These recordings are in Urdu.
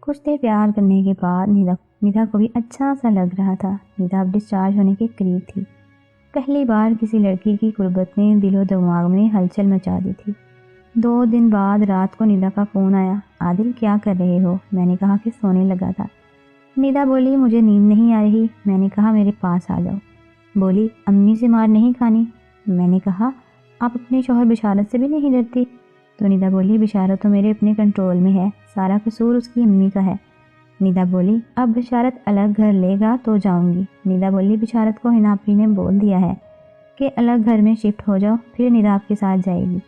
کچھ دیر پیار کرنے کے بعد ندا کو بھی اچھا سا لگ رہا تھا۔ ندا اب ڈسچارج ہونے کے قریب تھی۔ پہلی بار کسی لڑکی کی قربت نے دل و دماغ میں ہلچل مچا دی تھی۔ 2 دن بعد رات کو ندا کا فون آیا۔ عادل کیا کر رہے ہو؟ میں نے کہا کہ سونے لگا تھا۔ ندا بولی مجھے نیند نہیں آ رہی۔ میں نے کہا میرے پاس آ جاؤ۔ بولی امی سے مار نہیں کھانی۔ میں نے کہا آپ اپنے شوہر بشارت سے بھی نہیں ڈرتی؟ تو ندا بولی بشارت تو میرے اپنے کنٹرول میں ہے، سارا قصور اس کی امی کا ہے۔ ندا بولی اب بشارت الگ گھر لے گا تو جاؤں گی۔ ندا بولی بشارت کو حنا آپی نے بول دیا ہے کہ الگ گھر میں شفٹ ہو جاؤ، پھر ندا آپ کے ساتھ جائے گی۔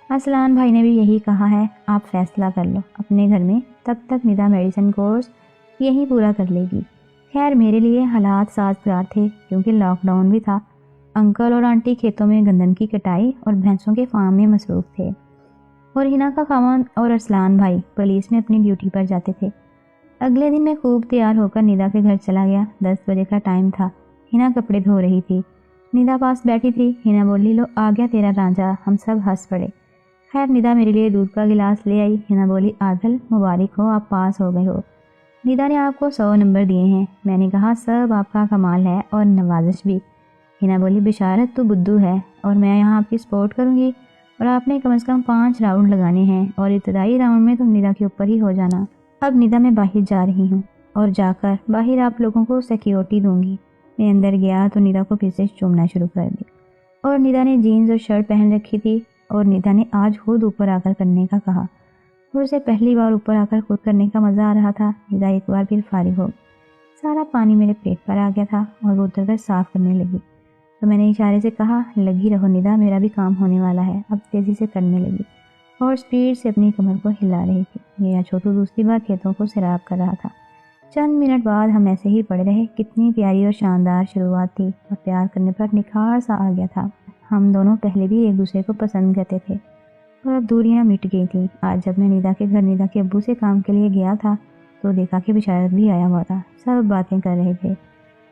ارسلان بھائی نے بھی یہی کہا ہے، آپ فیصلہ کر لو اپنے گھر میں، تب تک ندا میڈیسن کورس یہی پورا کر لے گی۔ خیر میرے لیے حالات سازگار تھے کیونکہ لاک ڈاؤن بھی تھا۔ انکل اور آنٹی کھیتوں میں گندم کی کٹائی اور بھینسوں کے فارم میں مصروف تھے، اور حنا کا خاوند اور ارسلان بھائی پولیس میں اپنی ڈیوٹی پر جاتے تھے۔ اگلے دن میں خوب تیار ہو کر ندا کے گھر چلا گیا۔ 10 بجے کا ٹائم تھا۔ حنا کپڑے دھو رہی تھی، ندا پاس بیٹھی تھی۔ حنا بولی لو آ گیا تیرا رانجھا۔ ہم سب ہنس پڑے۔ خیر ندا میرے لیے دودھ کا گلاس لے آئی۔ حنا بولی عادل مبارک ہو، آپ پاس ہو گئے ہو، ندا نے آپ کو 100 نمبر دیے ہیں۔ میں نے کہا سب آپ کا کمال ہے اور نوازش بھی۔ حنا بولی بشارت تو بدو ہے اور میں یہاں آپ کی سپورٹ کروں گی، اور آپ نے کم از کم 5 راؤنڈ لگانے ہیں اور ابتدائی راؤنڈ میں تم ندا کے اوپر ہی ہو جانا۔ اب ندا میں باہر جا رہی ہوں اور جا کر باہر آپ لوگوں کو سیکیورٹی دوں گی۔ میں اندر گیا تو ندا کو پھر سے چومنا شروع کر دیا، اور ندا نے جینز اور شرٹ پہن رکھی تھی، اور ندا نے آج خود اوپر آ کر کرنے کا کہا، اور اسے پہلی بار اوپر آ کر خود کرنے کا مزہ آ رہا تھا۔ ندا ایک بار پھر فارغ ہو گئی۔ سارا پانی میرے پیٹ پر آ گیا تھا اور وہ اتر کر صاف کرنے لگی، تو میں نے اشارے سے کہا لگی رہو ندا، میرا بھی کام ہونے والا ہے۔ اب تیزی سے کرنے لگی اور سپیڈ سے اپنی کمر کو ہلا رہی تھی۔ میرا چھوٹو دوسری بار کھیتوں کو سیراب کر رہا تھا۔ چند منٹ بعد ہم ایسے ہی پڑے رہے۔ کتنی پیاری اور شاندار شروعات تھی، اور پیار کرنے پر نکھار سا آ گیا تھا۔ ہم دونوں پہلے بھی ایک دوسرے کو پسند کرتے تھے، اور اب دوریاں مٹ گئی تھیں۔ آج جب میں ندا کے گھر ندا کے ابو سے کام کے لیے گیا تھا تو دیکھا کہ بشارت بھی آیا ہوا تھا۔ سب باتیں کر رہے تھے۔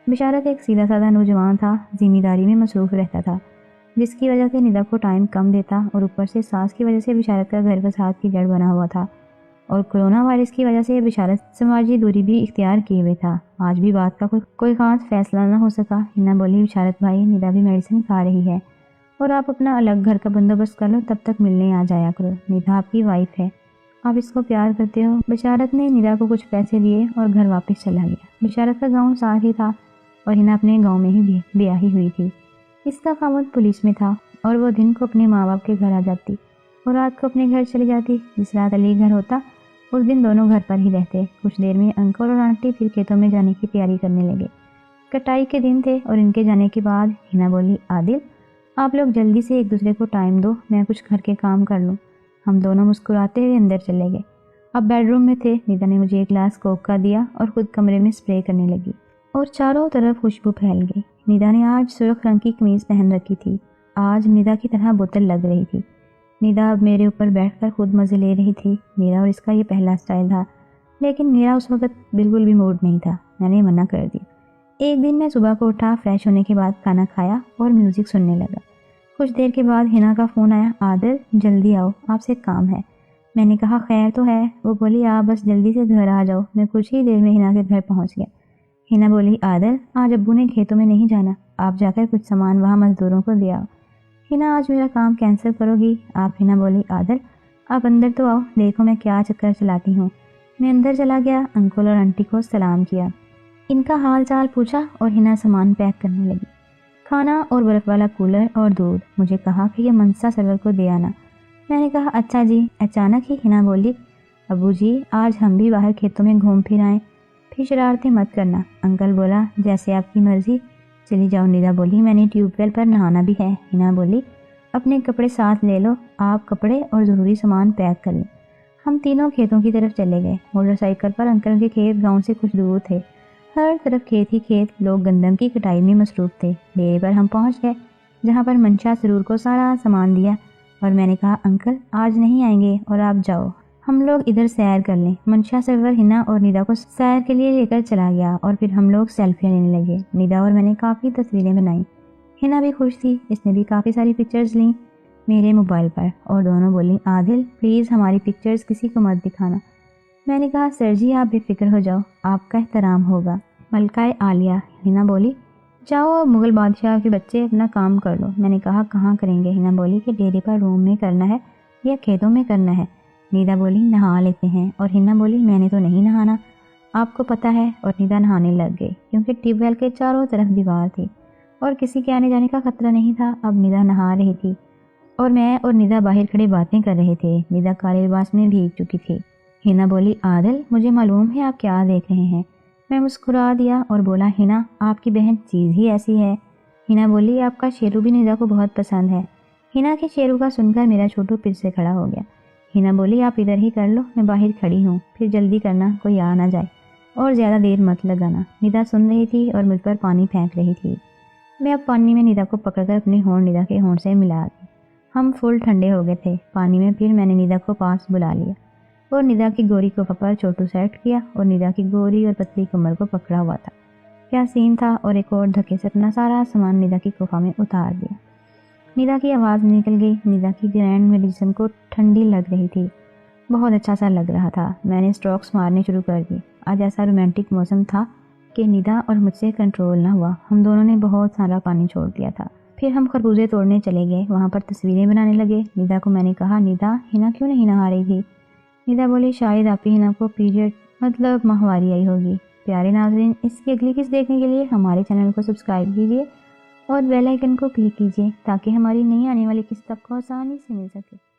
بشارت ایک سیدھا سادہ نوجوان تھا، ذمہ داری میں مصروف رہتا تھا، جس کی وجہ سے ندا کو ٹائم کم دیتا، اور اوپر سے ساس کی وجہ سے بشارت کا گھر فساد کی جڑ بنا ہوا تھا، اور کرونا وائرس کی وجہ سے بشارت سماجی دوری بھی اختیار کیے ہوئے تھا۔ آج بھی بات کا کوئی خاص فیصلہ نہ ہو سکا۔ حنا بولی بشارت بھائی ندا بھی میڈیسن کھا رہی ہے، اور آپ اپنا الگ گھر کا بندوبست کر لو، تب تک ملنے آ جایا کرو۔ ندا آپ کی وائف ہے، آپ اس کو پیار کرتے ہو۔ بشارت نے ندا کو کچھ پیسے دیے اور گھر واپس چلا گیا۔ بشارت کا گاؤں ساتھ ہی تھا، اور حنا اپنے گاؤں میں ہی بیاہی ہوئی تھی۔ اس کا خاوند پولیس میں تھا، اور وہ دن کو اپنے ماں باپ کے گھر آ جاتی اور رات کو اپنے گھر چلی جاتی۔ جس رات علی گھر ہوتا اس دن دونوں گھر پر ہی رہتے۔ کچھ دیر میں انکل اور آنٹی پھر کھیتوں میں جانے کی تیاری کرنے لگے۔ کٹائی کے دن تھے، اور ان کے جانے کے بعد حنا بولی عادل آپ لوگ جلدی سے ایک دوسرے کو ٹائم دو، میں کچھ گھر کے کام کر لوں۔ ہم دونوں مسکراتے ہوئے اندر چلے گئے۔ اب بیڈ روم میں تھے۔ ندا نے مجھے ایک گلاس کوک کا دیا اور خود کمرے میں اسپرے کرنے لگی، اور چاروں طرف خوشبو پھیل گئی۔ ندا نے آج سرخ رنگ کی قمیض پہن رکھی تھی، آج ندا کی طرح بوتل لگ رہی تھی۔ ندا اب میرے اوپر بیٹھ کر خود مزے لے رہی تھی۔ میرا اور اس کا یہ پہلا سٹائل تھا، لیکن میرا اس وقت بالکل بھی موڈ نہیں تھا۔ میں نے منع کر دیا۔ ایک دن میں صبح کو اٹھا، فریش ہونے کے بعد کھانا کھایا اور میوزک سننے لگا۔ کچھ دیر کے بعد حنا کا فون آیا، عادل جلدی آؤ، آپ سے کام ہے۔ میں نے کہا خیر تو ہے؟ وہ بولی آپ بس جلدی سے گھر آ جاؤ۔ میں کچھ ہی دیر میں حنا کے گھر پہنچ گیا۔ حنا بولی عادل آج ابو نے کھیتوں میں نہیں جانا، آپ جا کر کچھ سامان وہاں مزدوروں کو دے آؤ۔ حنا آج میرا کام کینسل کرو گی آپ؟ حنا بولی عادل آپ اندر تو آؤ، دیکھو میں کیا چکر چلاتی ہوں۔ میں اندر چلا گیا، انکل اور آنٹی کو سلام کیا، ان کا حال چال پوچھا، اور حنا سامان پیک کرنے لگی، کھانا اور برف والا کولر اور دودھ۔ مجھے کہا کہ یہ منسا سرور کو دے آنا۔ میں نے کہا اچھا جی۔ اچانک ہی حنا بولی ابو جی آج ہم بھی باہر کھیتوں میں گھوم پھر آئیں، پھر شرارتیں مت کرنا۔ انکل بولا جیسے آپ کی مرضی، چلی جاؤ۔ ندا بولی میں نے ٹیوب ویل پر نہانا بھی ہے۔ حنا بولی اپنے کپڑے ساتھ لے لو، آپ کپڑے اور ضروری سامان پیک کر لیں۔ ہم تینوں کھیتوں کی طرف چلے گئے۔ موٹر سائیکل پر انکل کے کھیت گاؤں سے کچھ دور تھے، ہر طرف کھیت ہی کھیت، لوگ گندم کی کٹائی میں مصروف تھے۔ ڈیرے پر ہم پہنچ گئے، جہاں پر منشا سرور کو سارا سامان دیا، اور میں نے کہا انکل آج نہیں آئیں گے اور آپ جاؤ، ہم لوگ ادھر سیر کر لیں۔ منشا سرور حنا اور ندا کو سیر کے لیے لے کر چلا گیا، اور پھر ہم لوگ سیلفیاں لینے لگے۔ ندا اور میں نے کافی تصویریں بنائیں۔ حنا بھی خوش تھی، اس نے بھی کافی ساری پکچرز لیں میرے موبائل پر، اور دونوں بولیں عادل پلیز ہماری پکچرز کسی کو مت دکھانا۔ میں نے کہا سر جی آپ بے فکر ہو جاؤ، آپ کا احترام ہوگا۔ ملکہ عالیہ ہنا بولی جاؤ مغل بادشاہ کے بچے اپنا کام کر لو۔ میں نے کہا کہاں کریں گے؟ ہنا بولی کہ ڈیرے پر روم میں کرنا ہے یا کھیتوں میں کرنا ہے؟ ندا بولی نہا لیتے ہیں، اور ہنا بولی میں نے تو نہیں نہانا، آپ کو پتہ ہے۔ اور ندا نہانے لگ گئی کیونکہ ٹیوب ویل کے چاروں طرف دیوار تھی اور کسی کے آنے جانے کا خطرہ نہیں تھا۔ اب ندا نہا رہی تھی اور میں اور ندا باہر کھڑے باتیں کر رہے تھے۔ ندا کالے لباس میں بھیگ چکی تھی۔ ہنا بولی عادل مجھے معلوم ہے آپ کیا دیکھ رہے ہیں۔ میں مسکرا دیا اور بولا ہنا آپ کی بہن چیز ہی ایسی ہے۔ ہنا بولی آپ کا شیرو بھی ندا کو بہت پسند ہے۔ ہنا کے شیرو کا سن کر میرا چھوٹو پھر سے کھڑا ہو گیا۔ ہنا بولی آپ ادھر ہی کر لو، میں باہر کھڑی ہوں، پھر جلدی کرنا کوئی آ نہ جائے اور زیادہ دیر مت لگانا۔ ندا سن رہی تھی اور مجھ پر پانی پھینک رہی تھی۔ میں اب پانی میں ندا کو پکڑ کر اپنے ہونٹ ندا کے ہونٹ سے ملا دی۔ ہم فل ٹھنڈے ہو گئے تھے پانی میں۔ پھر میں نے ندا کو پاس بلا لیا اور ندا کی گوری کوفہ پر چھوٹو سیٹ کیا اور ندا کی گوری اور پتلی کمر کو پکڑا ہوا تھا۔ کیا سین تھا! اور ایک اور دھکے سے اپنا سارا سامان ندا کی کوفہ میں اتار دیا۔ ندا کی آواز نکل گئی۔ ندا کی گرینڈ میرے جسم کو ٹھنڈی لگ رہی تھی، بہت اچھا سا لگ رہا تھا۔ میں نے اسٹروکس مارنے شروع کر دی۔ آج ایسا رومانٹک موسم تھا کہ ندا اور مجھ سے کنٹرول نہ ہوا۔ ہم دونوں نے بہت سارا پانی چھوڑ دیا تھا۔ پھر ہم خربوزے توڑنے چلے گئے، وہاں پر تصویریں بنانے لگے۔ ندا کو میں نے کہا ندا ہنا کیوں نہیں نہا رہی تھی؟ ندا بولی شاید آپ کی ہنا کو پیریڈ مطلب ماہواری آئی ہوگی۔ پیارے ناظرین، اس کی اگلی قسط دیکھنے کے لیے ہمارے چینل کو سبسکرائب کیجیے اور بیل آئیکن کو کلک کیجیے تاکہ ہماری نئی آنے والی قسط آپ کو آسانی سے مل سکے۔